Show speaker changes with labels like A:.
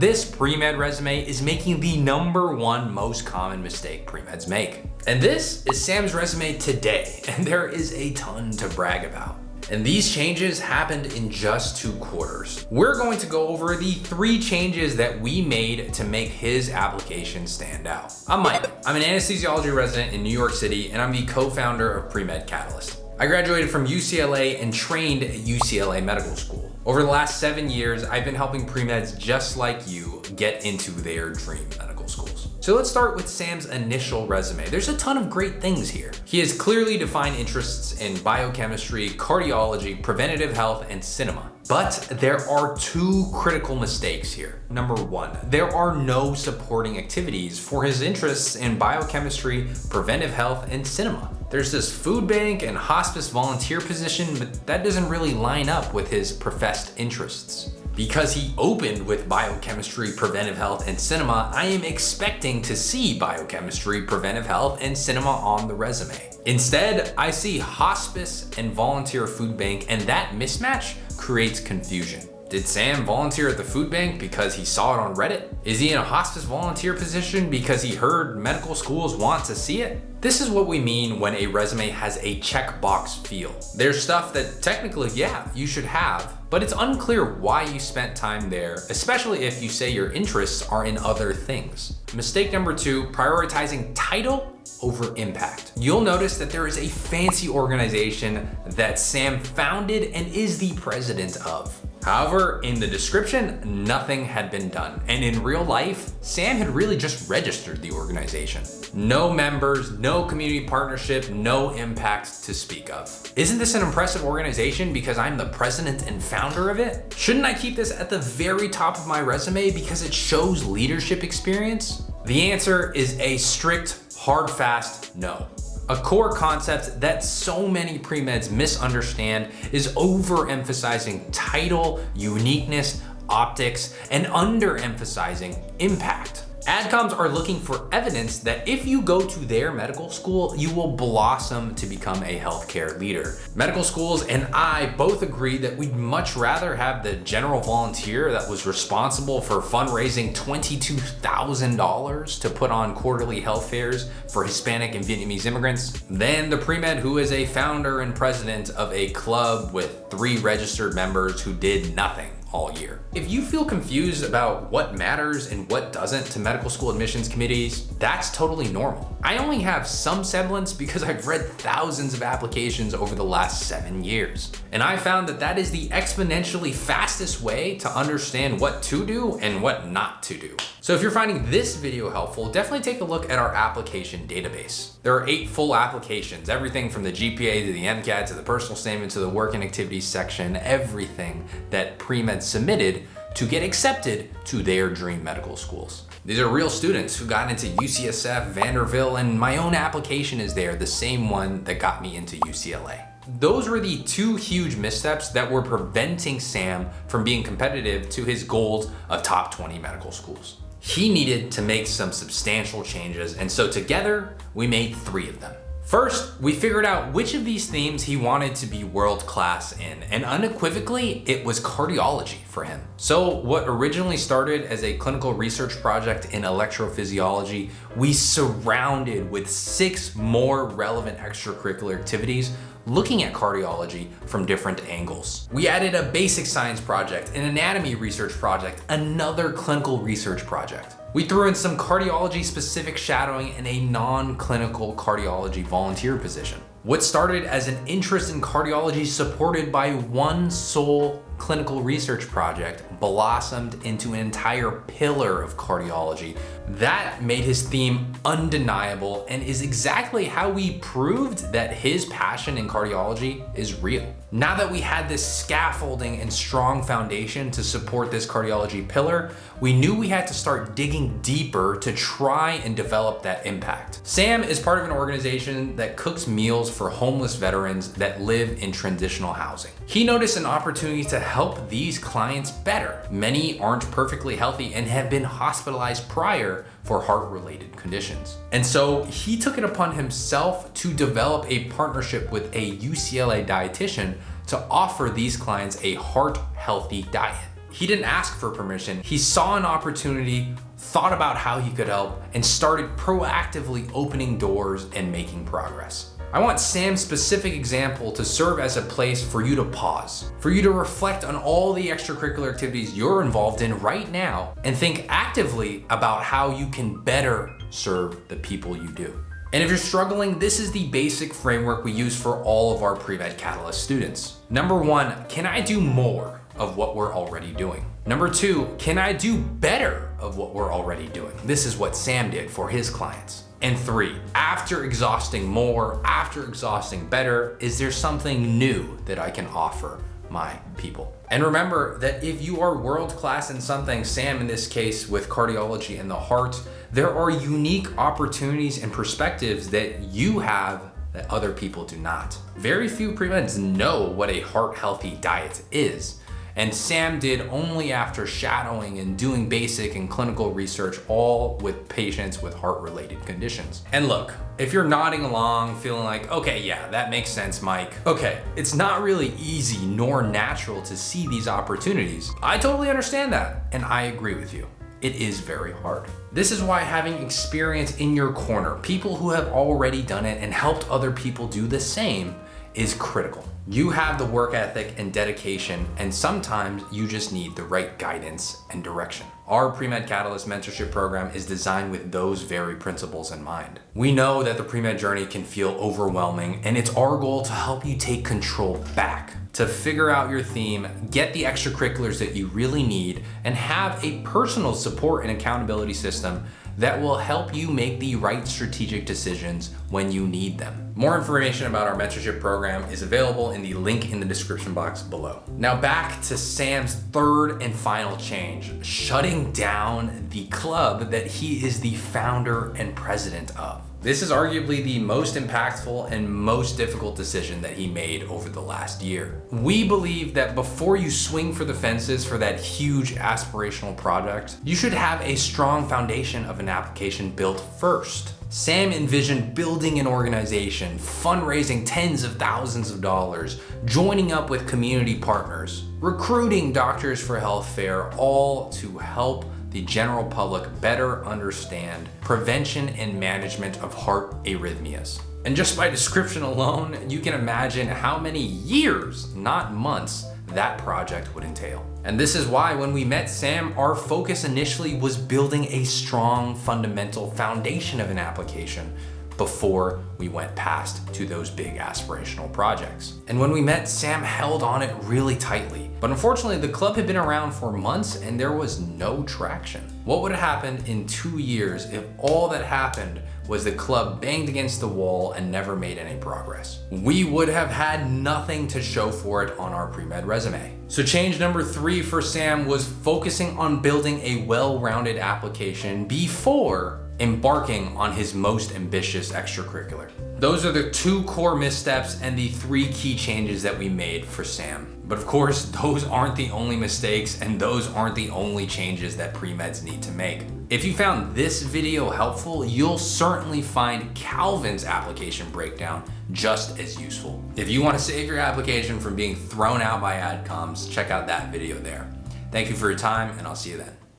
A: This pre-med resume is making the #1 most common mistake pre-meds make. And this is Sam's resume today, and there is a ton to brag about. And these changes happened in just 2 quarters. We're going to go over the 3 changes that we made to make his application stand out. I'm Mike. I'm an anesthesiology resident in New York City, and I'm the co-founder of Premed Catalyst. I graduated from UCLA and trained at UCLA Medical School. Over the last 7 years, I've been helping pre-meds just like you get into their dream medical schools. So let's start with Sam's initial resume. There's a ton of great things here. He has clearly defined interests in biochemistry, cardiology, preventative health, and cinema. But there are 2 critical mistakes here. Number 1, there are no supporting activities for his interests in biochemistry, preventive health, and cinema. There's this food bank and hospice volunteer position, but that doesn't really line up with his professed interests. Because he opened with biochemistry, preventive health, and cinema, I am expecting to see biochemistry, preventive health, and cinema on the resume. Instead, I see hospice and volunteer food bank, and that mismatch creates confusion. Did Sam volunteer at the food bank because he saw it on Reddit? Is he in a hospice volunteer position because he heard medical schools want to see it? This is what we mean when a resume has a checkbox feel. There's stuff that technically, yeah, you should have, but it's unclear why you spent time there, especially if you say your interests are in other things. Mistake number 2, prioritizing title over impact. You'll notice that there is a fancy organization that Sam founded and is the president of. However, in the description, nothing had been done. And in real life, Sam had really just registered the organization. No members, no community partnership, no impact to speak of. Isn't this an impressive organization because I'm the president and founder of it? Shouldn't I keep this at the very top of my resume because it shows leadership experience? The answer is a strict, hard, fast no. A core concept that so many pre-meds misunderstand is overemphasizing title, uniqueness, optics, and underemphasizing impact. Adcoms are looking for evidence that if you go to their medical school, you will blossom to become a healthcare leader. Medical schools and I both agree that we'd much rather have the general volunteer that was responsible for fundraising $22,000 to put on quarterly health fairs for Hispanic and Vietnamese immigrants than the pre-med who is a founder and president of a club with 3 registered members who did nothing all year. If you feel confused about what matters and what doesn't to medical school admissions committees, that's totally normal. I only have some semblance because I've read thousands of applications over the last 7 years. And I found that that is the exponentially fastest way to understand what to do and what not to do. So if you're finding this video helpful, definitely take a look at our application database. There are 8 full applications, everything from the GPA to the MCAT to the personal statement to the work and activities section, everything that pre-med submitted to get accepted to their dream medical schools. These are real students who got into UCSF, Vanderbilt, and my own application is there, the same one that got me into UCLA. Those were the 2 huge missteps that were preventing Sam from being competitive to his goals of top 20 medical schools. He needed to make some substantial changes, and so together we made 3 of them. First, we figured out which of these themes he wanted to be world-class in, and unequivocally, it was cardiology for him. So what originally started as a clinical research project in electrophysiology, we surrounded with 6 more relevant extracurricular activities looking at cardiology from different angles. We added a basic science project, an anatomy research project, another clinical research project. We threw in some cardiology specific shadowing and a non-clinical cardiology volunteer position. What started as an interest in cardiology supported by 1 sole clinical research project blossomed into an entire pillar of cardiology. That made his theme undeniable and is exactly how we proved that his passion in cardiology is real. Now that we had this scaffolding and strong foundation to support this cardiology pillar, we knew we had to start digging deeper to try and develop that impact. Sam is part of an organization that cooks meals for homeless veterans that live in transitional housing. He noticed an opportunity to help these clients better. Many aren't perfectly healthy and have been hospitalized prior for heart-related conditions. And so he took it upon himself to develop a partnership with a UCLA dietitian to offer these clients a heart-healthy diet. He didn't ask for permission. He saw an opportunity, thought about how he could help, and started proactively opening doors and making progress. I want Sam's specific example to serve as a place for you to pause, for you to reflect on all the extracurricular activities you're involved in right now, and think actively about how you can better serve the people you do. And if you're struggling, this is the basic framework we use for all of our Pre-Med Catalyst students. Number 1, can I do more of what we're already doing? Number 2, can I do better of what we're already doing? This is what Sam did for his clients. And 3, after exhausting more, after exhausting better, is there something new that I can offer my people? And remember that if you are world-class in something, Sam in this case with cardiology and the heart, there are unique opportunities and perspectives that you have that other people do not. Very few pre-meds know what a heart-healthy diet is. And Sam did only after shadowing and doing basic and clinical research, all with patients with heart-related conditions. And look, if you're nodding along, feeling like, okay, yeah, that makes sense, Mike. Okay, it's not really easy nor natural to see these opportunities. I totally understand that, and I agree with you. It is very hard. This is why having experience in your corner, people who have already done it and helped other people do the same, is critical. You have the work ethic and dedication, and sometimes you just need the right guidance and direction. Our Pre-Med Catalyst mentorship program is designed with those very principles in mind. We know that the pre-med journey can feel overwhelming, and it's our goal to help you take control back, to figure out your theme, get the extracurriculars that you really need, and have a personal support and accountability system that will help you make the right strategic decisions when you need them. More information about our mentorship program is available in the link in the description box below. Now back to Sam's third and final change, shutting down the club that he is the founder and president of. This is arguably the most impactful and most difficult decision that he made over the last year. We believe that before you swing for the fences for that huge aspirational project, you should have a strong foundation of an application built first. Sam envisioned building an organization, fundraising tens of thousands of dollars, joining up with community partners, recruiting doctors for health fair, all to help the general public better understand prevention and management of heart arrhythmias. And just by description alone, you can imagine how many years, not months, that project would entail. And this is why when we met Sam, our focus initially was building a strong fundamental foundation of an application before we went past to those big aspirational projects. And when we met, Sam held on it really tightly. But unfortunately, the club had been around for months and there was no traction. What would have happened in 2 years if all that happened was the club banged against the wall and never made any progress? We would have had nothing to show for it on our pre-med resume. So change number 3 for Sam was focusing on building a well-rounded application before embarking on his most ambitious extracurricular. Those are the 2 core missteps and the 3 key changes that we made for Sam. But of course, those aren't the only mistakes and those aren't the only changes that pre-meds need to make. If you found this video helpful, you'll certainly find Calvin's application breakdown just as useful. If you want to save your application from being thrown out by adcoms, check out that video there. Thank you for your time, and I'll see you then.